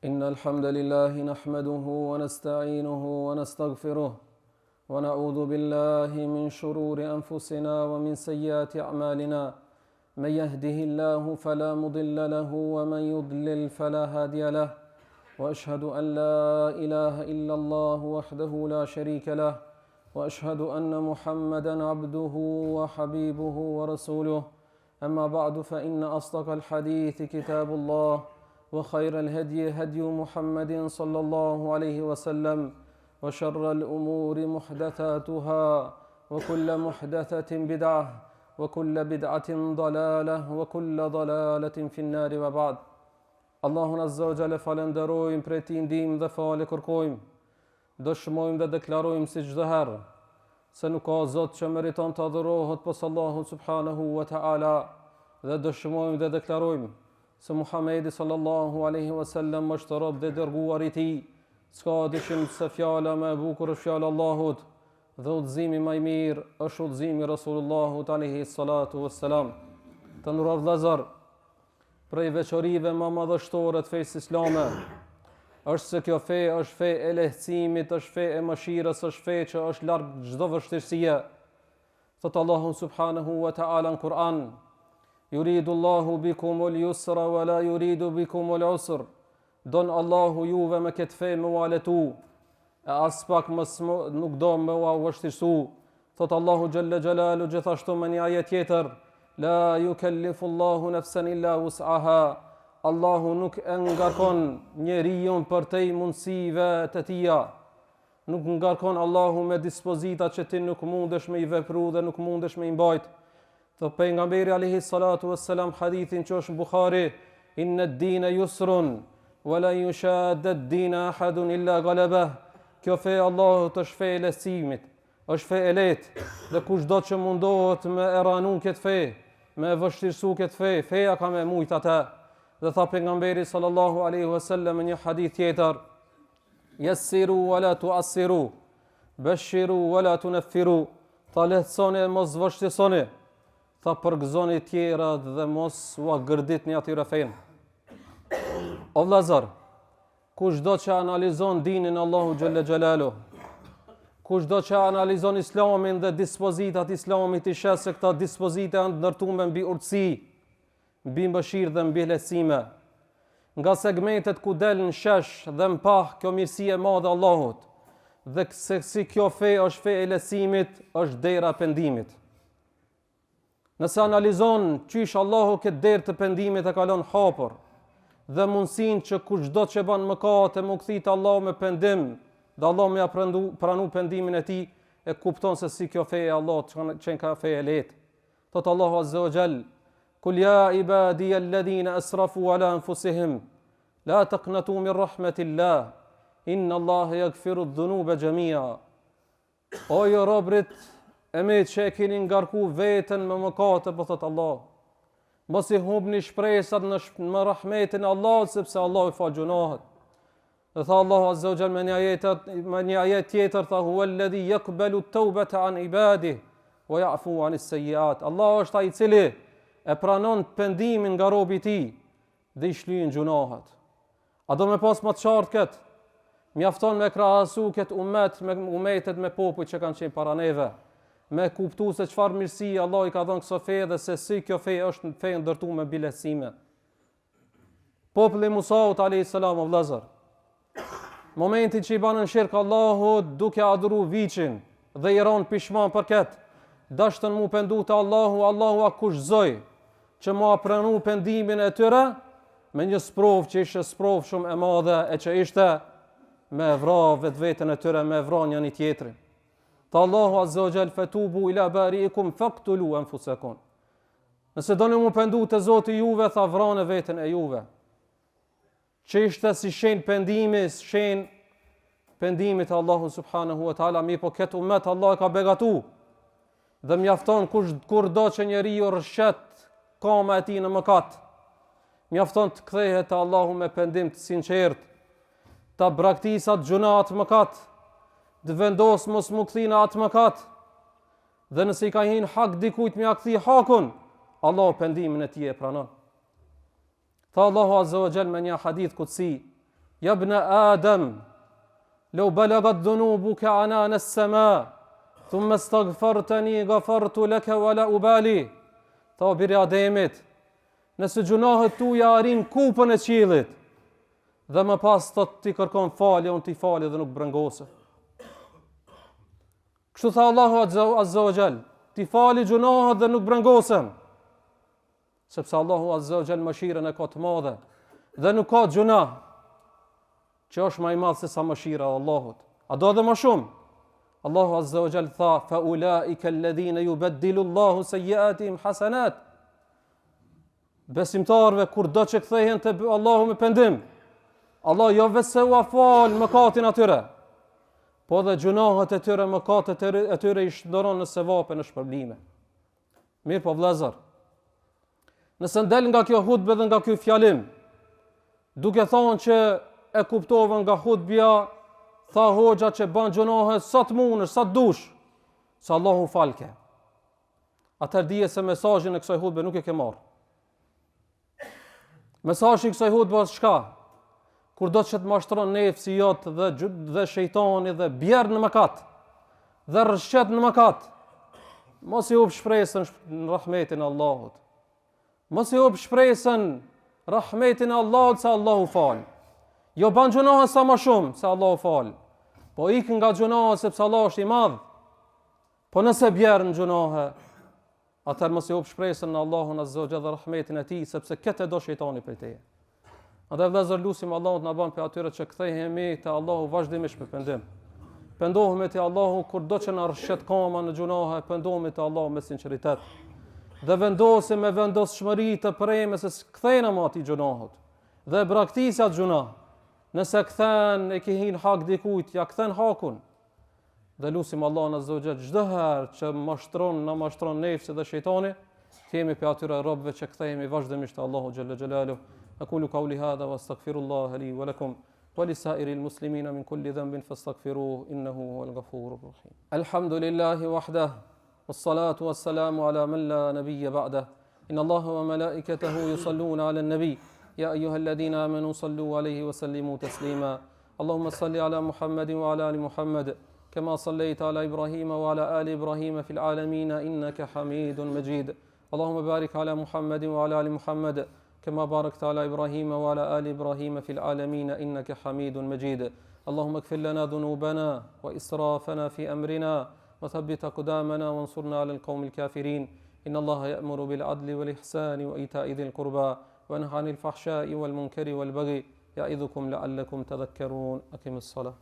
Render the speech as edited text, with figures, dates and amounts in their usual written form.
إن الحمد لله نحمده ونستعينه ونستغفره ونعوذ بالله من شرور أنفسنا ومن سيئات أعمالنا من يهده الله فلا مضل له ومن يضلل فلا هادي له وأشهد أن لا إله إلا الله وحده لا شريك له وأشهد أن محمدا عبده وحبيبه ورسوله أما بعد فإن أصدق الحديث كتاب الله وخير الهدي هدي محمد صلى الله عليه وسلم وشر الأمور محدثاتها وكل محدثة بدعة وكل بدعة ضلالة وكل ضلالة في النار وبعد. Allahun Azza wa Jalla falenderojmë, prej tij ndihmë dhe falë kërkojmë. Dëshmojmë dhe deklarojmë si çdo herë se nuk ka Zot që meriton të adhurohet pas Allahut subhanahu wa ta'ala, dhe dëshmojmë dhe deklarojmë se Muhamedi sallallahu alaihi wasallam është rob dhe dërguar i tij. S'ka dyshim se fjala më e bukur është fjala e Allahut dhe udhëzimi më i mirë është udhëzimi i Rasulullahut alaihi salatu wassalam. Të nderuar vëllezër, prej veçorive më madhështore të fesë islame është se kjo fe është fe e lehtësimit, është fe e mëshirës, është fe që është larg çdo vështirësie. Thot Allahu subhanahu wa ta'ala në Kur'an: Yuridu Allahu bikumul yusra wa la yuridu bikumul usr. Don Allahu juve me këtë fe me ualetu, e as pak nuk do me u vështirësu. Thot Allahu xhalla xhalalu gjithashtu me një ajet tjetër: La yukallifu Allahu nafsan illa wus'aha. Allahu nuk e ngarkon njeriu për te mundësive të tia. Nuk ngarkon Allahu me dispozita që ti nuk mundesh me i vepru dhe nuk mundesh me i mbajt. Thot pejgamberi alayhi salatu wassalam hadithin që është në Buhari: Inna ad-dina yusrun wa la yushadda ad-dina ahadun illa ghalabah. Kjo fe Allahut është fe e lehtësimit, është fe e lehtë, dhe kushdo që mundohet me e ranu këtë fe, me vështirësu këtë fe, feja ka me mujt atë. Dhe tha pejgamberi sallallahu alaihi wasallam në një hadith tjetër: Yassiru wa la tu'assiru, bashiru wa la tunaffiru. Tha lehtësoni, mos vështirësoni. Tha përgëzoni tjera dhe mos u gërditni atyre fen. O vëllezër, kushdo që analizon dinin Allahu xhalla xhalalu, kushdo që analizon islamin dhe dispozitat islamit, i sheh se këta dispozite janë ndërtuar mbi urtësi, mbi mëshirë dhe mbi lehtësime. Nga segmentet ku del në shesh dhe mpah kjo mirësi e madhe Allahut, dhe se si kjo fe është fe e lehtësimit, është dera e pendimit. Nëse analizon qysh Allahu këtë derë të pendimit e kalon hapur, dhe mundësin që kushdo që ban mëkate më kthit Allah me pendim, dhe Allah me ja pranu pendimin e tij, e kupton se si kjo fe e Allahut që ka fe e lehtë. Thot Allahu azza wa jall: Kul ya ibadiya alladhina asrafu ala anfusihim la taqnatu min rahmatillah inna Allaha yaghfiru adh-dhunuba jami'a. O ju robrit e me që e keni ngarku veten me mëkate, po thot Allah, mos i humbni shpresat në rahmetin e Allahut, sepse Allah i fal gjunahet. Dhe tha Allahu azza wa jalla me një ajet tjetër, tha: Huwa alladhi yaqbalu at-taubata an ibadihi wa ya'fu an as-sayyi'at. Allah është ai i cili e pranon pendimin nga robi i tij dhe i shlyen gjunahet. A do me pas më të qartë këtë? Mjafton me krahasu këtë umet me umetet me popujt që kanë qenë para neve, me kuptu se çfarë mirësi Allah i ka dhënë kësaj fe dhe se si kjo fe është fe ndërtuar me biletësime. Populli Musaut alayhis salam, o vëllezër, momentin që i banën shirk Allahut duke adhuru viçin dhe i ron pishman për këtë, dashtën mu pendu te Allahu akushzoi që mu pranu pendimin e tyre me një sprov që ishte sprov shumë e madhe, e që ishte me vra vetveten e tyre, me vra njëri tjetrin. Ta Allahu azza wa jall: Fatubu ila bari'ikum faqtulu anfusakum. Nëse doni mu pendu te Zoti juve, tha vrane veten e juve. Që ishte si shenjë pendimi, shenjë pendimit e Allahu subhanahu wa ta'ala, mi po këtë umet Allah ka begatu, dhe mjafton kur do që njeriu rrshet kama e tij në mëkat, mjafton të kthehet te Allahu me pendim të sinqert, ta braktisat gjunat mëkat, të vendos mos mu kthina atë mëkat, dhe nëse i ka hin hak dikujt me ja kthi hakun, Allah pendimin e tij e pranon. Tha Allahu azza wa jall me një hadith kutsi: Ja ibn Adam, law balagat dhunubuka anana as-sama, thumma astaghfartani ghafartu laka wala ubali. Tha o biri Ademit, nëse gjunahet tuja arrin kupën e qiellit, dhe më pas thot ti kërkon falje, unë ti falje dhe nuk brengose. Kështu tha Allahu Azza wa Jall, ti fali gjunahet dhe nuk brengosem. Sepse Allahu Azza wa Jall mëshirën e ka të madhe dhe nuk ka gjunah që është më i madh se sa mëshira e Allahut. A do edhe më shumë? Allahu Azza wa Jall tha, fa ulaika alladhina yubaddilu Allahu sayyi'atihim hasanat. Besimtarve kur do që kthehen te Allahu me pendim, Allah jo vetëm se u fal mëkatin atyre, po dhe gjunahet e tyre, mëkatet e tyre i shndron në sevape, në shpërblime. Mirë po vëllezër, nëse ndel nga kjo hutbë dhe nga ky fjalim, duke thonë që e kuptova nga hutbja, tha hoxha që bën gjunahe sa të munësh, sa të dush, se Allahu falke. Atëherë dije se mesazhin e kësaj hutbe nuk e ke marrë. Mesazhi i kësaj hutbe është çka? Kur do të mashtron nefsi jot dhe shejtani dhe bjerë në mëkat, dhe rrëshqet në mëkat, mos i up shpresën në rahmetin e Allahut. Mos i up shpresën rahmetin e Allahut se Allahu fal. Jo ban gjunahe sa më shumë se Allahu fal. Po ik nga gjunahe sepse Allah është i madh. Po nëse bjerë në gjunahe, atëherë mos i up shpresën në Allahun Azza wa Jalla dhe rahmetin e tij, sepse këtë do shejtani prej teje. Andaj vëllezër, lutim Allahut na bën për atyre që kthehemi te Allahu vazhdimisht për pendim. Pendohemi te Allahu kur do që na rrshet kama në gjunahe, pendohemi te Allahu me sinqeritet. Dhe vendosim me vendosshmëri të preme se kthehena me aty gjunahut. Dhe braktisja të gjunah. Nëse kthen e ke hin hak dikujt, ja kthen hakun. Dhe lutim Allahun Azza wa Jall çdo herë që na mashtron nefsi dhe shejtani, kemi për atyre robëve që kthehemi vazhdimisht te Allahu Xhalla Xhelalu. أقول قولي هذا وأستغفر الله لي ولكم ولسائر المسلمين من كل ذنب فاستغفروه إنه هو الغفور الرحيم. الحمد لله وحده والصلاة والسلام على من لا نبي بعده. إن الله وملائكته يصلون على النبي يا أيها الذين آمنوا صلوا عليه وسلموا تسليما. اللهم صل على محمد وعلى آل محمد كما صليت على إبراهيم وعلى آل إبراهيم في العالمين إنك حميد مجيد. اللهم بارك على محمد وعلى آل محمد كما باركت على إبراهيم وعلى آل إبراهيم في العالمين إنك حميد مجيد. اللهم اغفر لنا ذنوبنا وإسرافنا في أمرنا وثبت أقدامنا وانصرنا على القوم الكافرين. إن الله يأمر بالعدل والإحسان وإيتاء ذي القربى وينهى عن الفحشاء والمنكر والبغي يعظكم لعلكم تذكرون. أقم الصلاة.